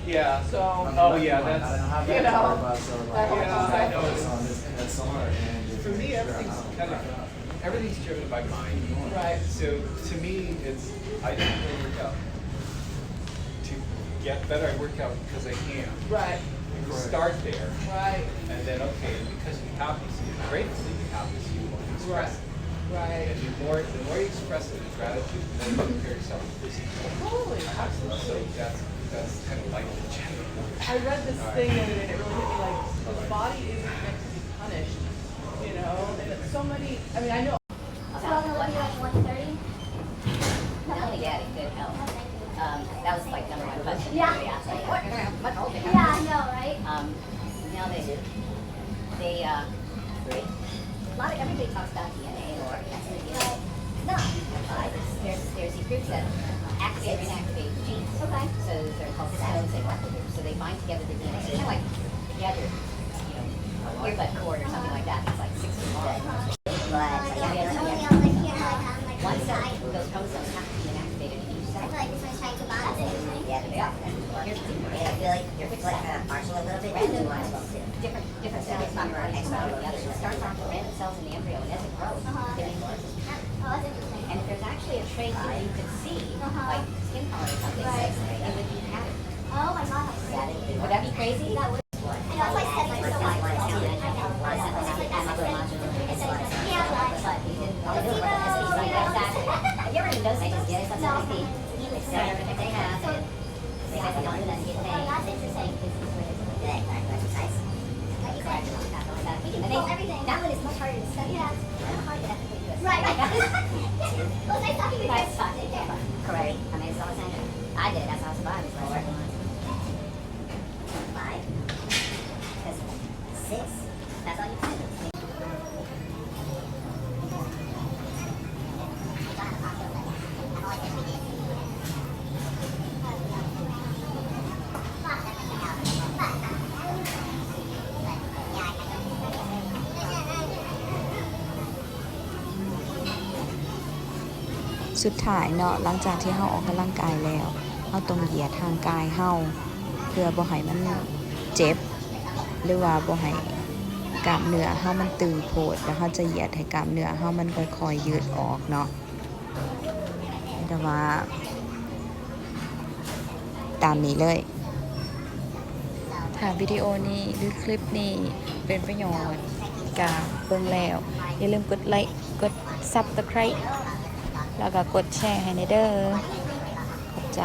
Yeah. So. Oh yeah, that's you know. I know. For me, everything's driven by mind. Right. So to me, it's I don't really work out to get better. I work out because I can. Right. You start there. Right. And then because you have this, the greatest thing you have is you want to express it. Right. And the more you express it in gratitude, the more you compare yourself to this people. Totally, absolutely. So that's kind of like the general. I read this thing and it really hit me like the body isn't meant to be punished, you know, and it's so many. I mean, I know. So I'm gonna let you like 130. Not only that, it could help. That was like number one question. Yeah. Like, what? Much older. Yeah, I know, right? Now they a lot of everybody talks about DNA or that's in the DNA. No. There's these groups that activate and inactivate genes. Okay. So they're called histones. So they bind together the DNA. So kind of like you have your, earbud cord or something like that. It's like 6 feet long. One set of those chromosomes have to be inactivated in each cell. Like this one's trying to bind it. Yeah, here's the thing. I feel like you're like partial a little bit. Different cells. Some are extra than the others. It starts off with random cells in the embryo, and as it grows, it influences the pattern. Oh, that's interesting. And if there's actually a trait that you could see, like skin color or something, it would be pattern. Oh my God, that's crazy. Would that be crazy? That would. I know, that's why I said like so much. Have you ever been dosed? I just did it. That's what they have. They have to don't do that to get paid. That's interesting. Exercise. And that one is much harder to study. Yeah. Hard to ethically do it. Right. Well, it's nice talking to you guys. Correct. I mean, it's all the same. I did. That's how I survived. It's like 5. Because 6. That's all you can do.สุดท้ายเนาะหลังจากที่เฮาออกกำลังกายแล้วเฮาต้องเหยียดทางกายเฮาเพื่อบ่ให้มันเจ็บหรือว่าบ่ให้กล้ามเนื้อเฮามันตึงโพดแล้วเฮาจะเหยียดให้กล้ามเนื้อเฮามันค่อยๆยืดออกเนาะแต่ว่าตามนี้เลยถ้าวิดีโอนี้หรือคลิปนี้เป็นประโยชน์ก็เบิ่งแล้วอย่าลืมกดไลค์กด Subscribe แล้วก็กดแชร์ให้ในเด้อขอบใจ